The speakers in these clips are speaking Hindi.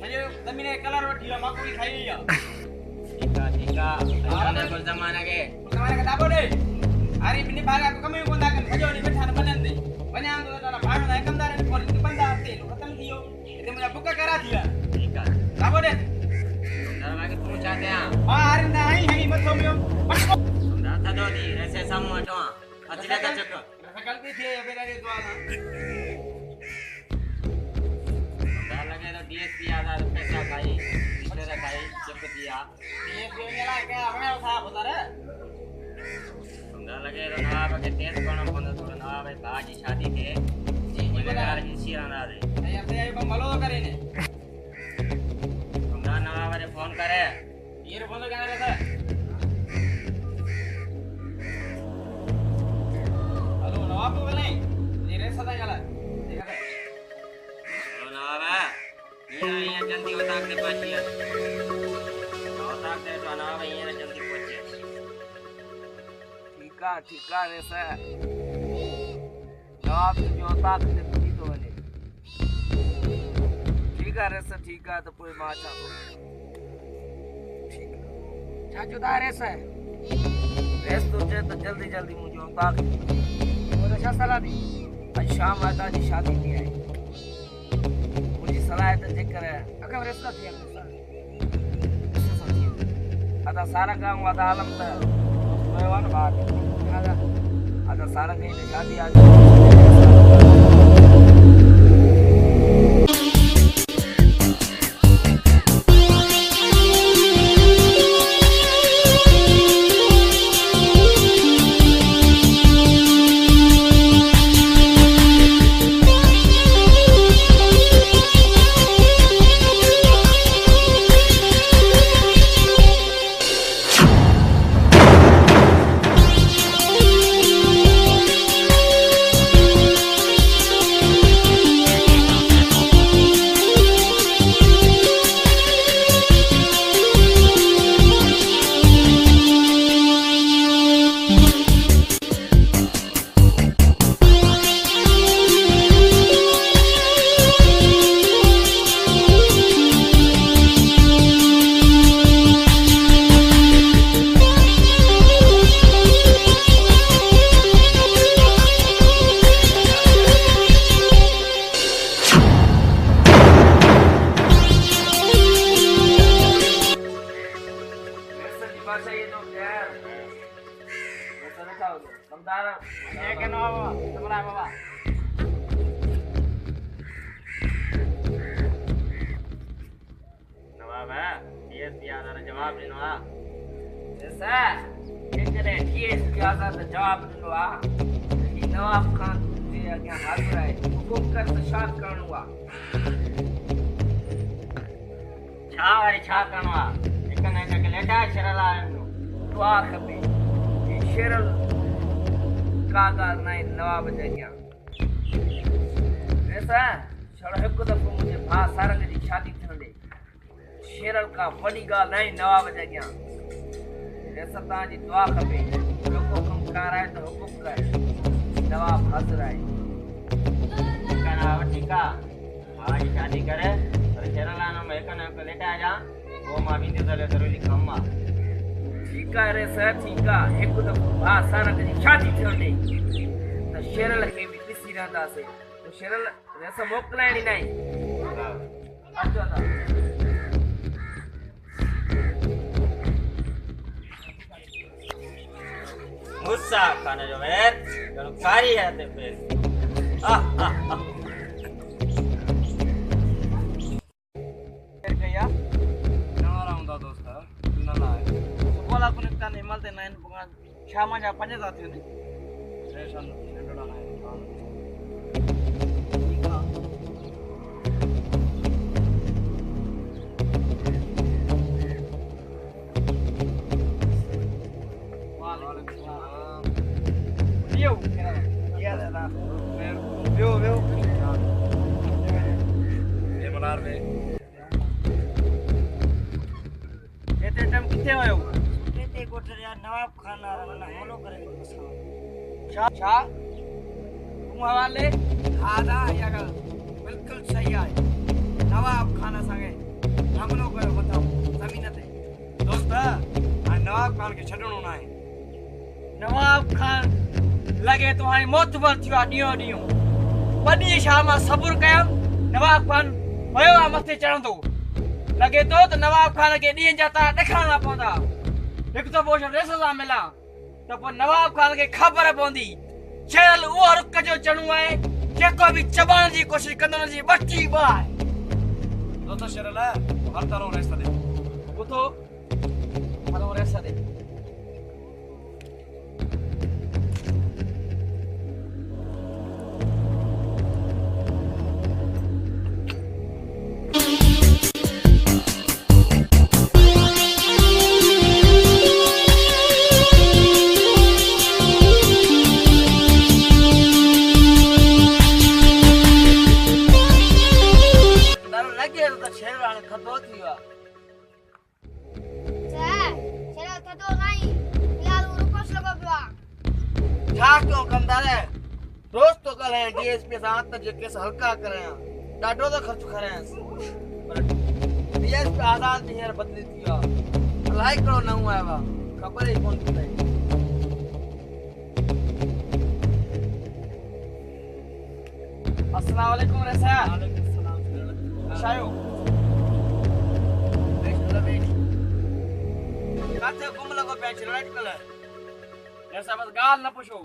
सॼो ज़मीन कलर वठी वियो मां कोई खाई या ठीकु आहे असांजे कुल ज़माने खे दाबो ॾे हारी बिनी भागा कम ई कोन था कनि सॼो ॾींहुं वेठा आहिनि वञनि ते वञा थो त भाॻंदा आहिनि कमदार आहिनि कोन बंदा तेल ख़तमु थी वियो हिते मुंहिंजा बुक करा थी विया ठीकु आहे दाबो ॾे दरवाज़े तूं छा कयां मां हारी न आई हई मथो मियो ना थदो थी ऐसे साम्हूं वठो अची लॻा चक गलती थी है बेटा रे दुआ ना डर लगे तो डीएसपी आधा पैसा खाई इधर खाई चक दिया डीएसपी ने ला के अपने साहब होता रे डर लगे तो नवाब के तेज कोण कोन तो नवाब भाई बाजी शादी थे जी गुनेगार की शिराना रे ये पे को मलो करे ने तुमदा नवाब रे फोन करे ये फोन करे रे सर हेलो नवाब बोले ये रे सदा गला देखा रे हेलो नवाब ये जल्दी होता के पास ही होता के तो नवाब ये जल्दी पहुंचे ठीक है रे सर नवाब जो ताक से पूरी तो वने ठीक है रे सर ठीक है तो कोई मां छा ठीक छा जुदा रे सर रेस तो जे तो जल्दी जल्दी मुझे ताक और अच्छा सलाह दी आज शाम वादा जी शादी थी है मुझे सलाह तो जिक्र है अगर रेस का थी अदा सारा काम वादा आलम था वन बात ada sarang ini jadi aja जवाब ॾिनो आहे जेकॾहिं केस इजाज़त जवाब ॾिनो आहे ही नवाब खान जे अॻियां हाज़िर आहे हुकुम कर त छा करणो आहे छा वरी छा करणो आहे हिक न हिक लेटा शरल आहिनि दुआ खपे ही शेरल का ॻाल्हि न आहे नवाब जे अॻियां ऐसा छड़ो हिकु दफ़ो मुंहिंजे भाउ सारंग जी शादी थियणु शेरल का वॾी ॻाल्हि न आहे नवाब जे अॻियां ऐसा तव्हांजी दुआ खपे जेको कमु कराए त हुकुम कर नवाब हाज़िर आहे ठीकु आहे भाउ जी शादी करे पर शेरलानो में हिक न हिकु लेटा जा पोइ मां वेंदी त ज़रूरी कमु आहे ठीकु आहे रे सर ठीकु आहे हिकु दफ़ो भाउ सारंग जी शादी थियणु त शेरल खे बि ॾिसी रहंदासीं पोइ शेरल रेस मोकिलाइणी न आहे अचो था गुस्सा खाने जो मेर जनो कारी है ते पे गया नवारा हूंदा दोस्त न लाए बोला कोन का ने मलते नाइन पगा शाम जा 5 था थियो ने स्टेशन नंढड़ा ना नवाब खान हमलो करे छा तू हवाले हादा या बिल्कुल सही है नवाब खान संगे हमलो कयो मथां ज़मीन ते। दोस्त हाणे नवाब खान खे छॾणो न आहे। नवाब खान लॻे तो हाणे मोतबर थियो आहे ॾींहों ॾींहुं। ॿ ॾींहं छा मां सबुर कयमि, नवाब खान वियो आहे मथे चढ़ंदो। लॻे तो त नवाब खान खे ॾींहं जा तारा ॾेखारणा पवंदा। हिकु दफ़ो रेस सां मिलां त पोइ नवाब खान खे ख़बर पवंदी छेड़ल उहो रुख जो चणो आहे जेको बि चबाइण जी कोशिशि कंदड़ जी ॿटी ॿ आहे। दोस्त शेरल हर तरह रेस दे ॿुधो हलो रेस ते। डीएसपी सां त जे केस हल्का करायां ॾाढो त ख़र्च करायांसि पर डीएसपी आज़ाद बि हींअर बदिली थी वियो आहे। अलाए कहिड़ो नओं आयो आहे, ख़बर ई कोन थी पई। अस्सलाम वालेकुम रसा। वालेकुम सलाम। शायो काथे गुम लॻो पिया राइट कलर ऐसा बस ॻाल्हि न पुछो।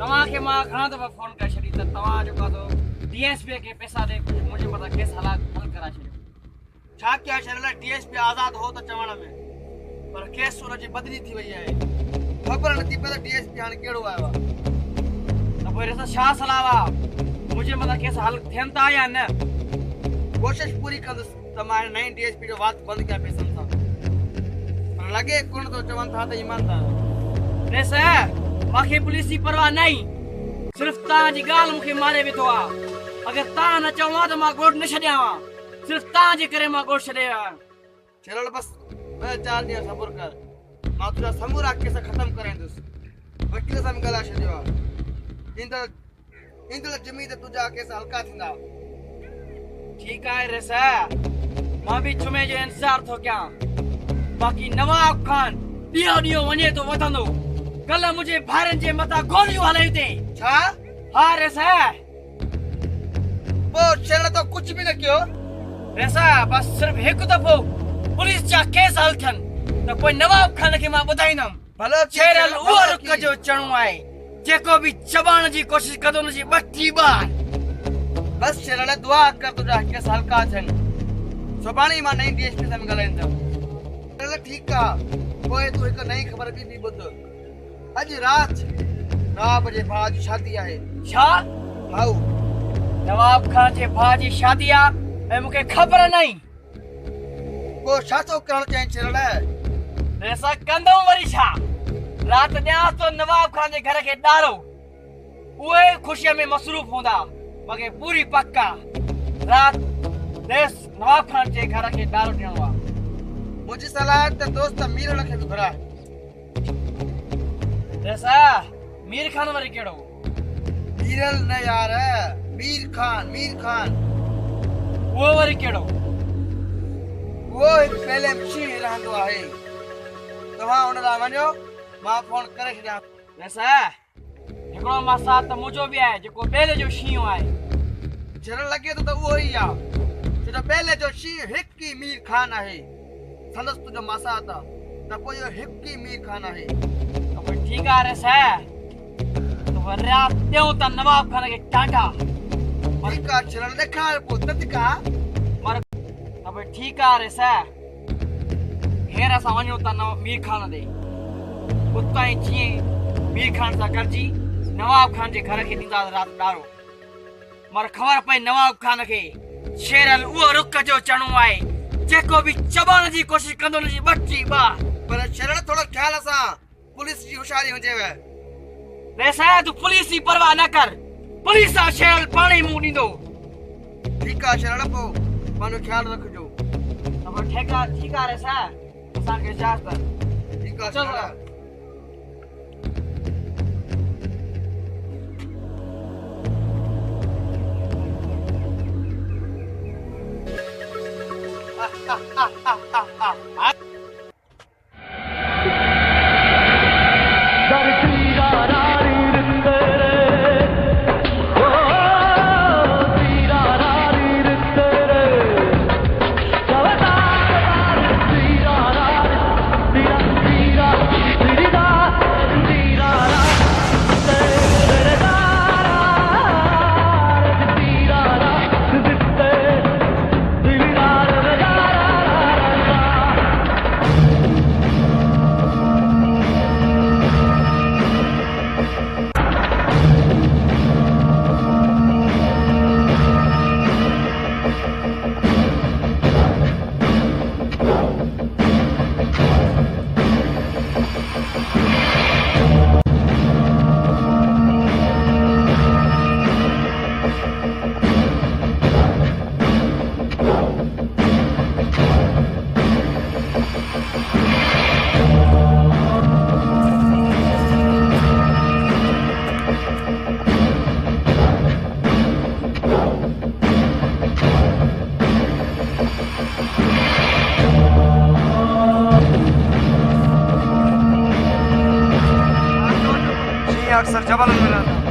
तव्हांखे मां घणा दफ़ा फोन करे छॾी त तव्हां जेको आहे डीएसपी खे पैसा ॾे कुझु मुंहिंजे मथां केस हल कराए छॾियो। छा कया छॾियल डीएसपी आज़ाद हो त चवण में, पर केस हुनजी बदिली थी वई आहे। ख़बर नथी पए त डीएसपी हाणे कहिड़ो आयो आहे। त पोइ ॾिस छा सलाह आहे, मुंहिंजे मथां केस हल थियनि था या न। कोशिशि पूरी कंदुसि त मां नई डीएसपी जो वात बंदि कयां पैसनि सां, पर लॻे कोन थो चवनि था त ईमानदार। ॾिस मूंखे पुलिस जी परवाह न आहे, सिर्फ़ तव्हांजी ॻाल्हि मूंखे मारे वेठो आहे। अगरि तव्हां न चओ त मां ॻोठ न छॾियां हा, सिर्फ़ तव्हांजे करे मां ॻोठ छॾे आहियां। चल बस 4 ॾींहं सबुर कर, मां तुंहिंजा समूरा केस ख़तमु कराईंदुसि। वकील सां बि ॻाल्हाए छॾियो आहे, ईंदड़ जुमे ते तुंहिंजा केस हल्का थींदा। ठीकु आहे रेसा, मां बि जुमे जो इंतज़ारु थो कयां। बाक़ी नवाब खान ॾींहों ॾींहों वञे थो वधंदो। कल मुझे भाइरनि जे मथां गोलियूं हलायूं अथई। छा? हा रेसा, पोइ छेड़ तो कुझु बि न कयो रेसा। बस सिर्फ़ हिकु दफ़ो पुलिस जा केस हल थियनि त पोइ नवाब खान खे मां ॿुधाईंदुमि भलो छेड़ल उहो रुख जो चणो आहे जेको बि चबाइण जी कोशिशि कंदो हुनजी ॿटी ॿ आहे। बस छेड़ल दुआ कर तुंहिंजा केस हल्का थियनि। सुभाणे मां नई डीएसपी सां ॻाल्हाईंदुमि। चल ठीकु आहे, पोइ तूं हिकु नई ख़बर बि ॿुध। अॼु राति नवाब जे भाउ जी शादी आहे। छा? भाऊ नवाब खान जे भाउ जी शादी आहे ऐं मूंखे ख़बर न आहे। पोइ छा थो करणु चाहीं छेड़ल? ऐसा कंदुमि वरी छा? राति ॾियां थो नवाब खान जे घर खे ॾारो। उहे ख़ुशीअ में मसरूफ़ हूंदा, मूंखे पूरी पक आहे। राति नवाब खान जे घर खे ॾारो ॾियणो आहे। मुंहिंजी सलाह त दोस्त मीरल खे बि घुराए। ऐसा मीर खान वरी केड़ो? मीरल न यार, मीर खान। वो वरी केड़ो? वो एक पहले शी रहंदो आहे। तव्हां उन ला वञो, मां फोन करे छॾियां। ऐसा हिकिड़ो मां साथ त मुंहिंजो बि आहे जेको पहले जो शींहुं आहे। जर लॻे थो त उहो ई आहे, छो त पहले जो शींहुं हिकु ई मीर खान आहे। संदसि तुंहिंजो मासात आहे त पोइ इहो हिकु ई मीर खान आहे। ठीक है रेसा, तो रात ॾियूं त नवाब खान खे टाटा। ठीक है छेड़ल ॾेखार पोइ तदका मर। अब ठीक है रेसा, हेर असां वञूं था मीर खान ॾे। उतां ई जीअं मीर खान सां गॾिजी नवाब खान जे घर खे ॾींदा राति ॾारो। मर ख़बर पई नवाब खान खे छेड़ल उहो रुख जो चणो आहे जेको बि चबाइण जी कोशिशि कंदो हुनजी ॿटी ॿ। पर छेड़ल थोरो ख़्याल सां पुलिस जी होशियारी हुजेव। रेसा तू पुलिस जी परवाह न कर, पुलिस सां छेड़ल पाण ई मुंहुं ॾींदो। ठीकु आहे छेड़ल, पोइ पंहिंजो ख़्यालु रखिजो। ठीकु आहे रेसा, असांखे इजाज़त। ठीकु आहे चलो। अक्सर जबल में रहता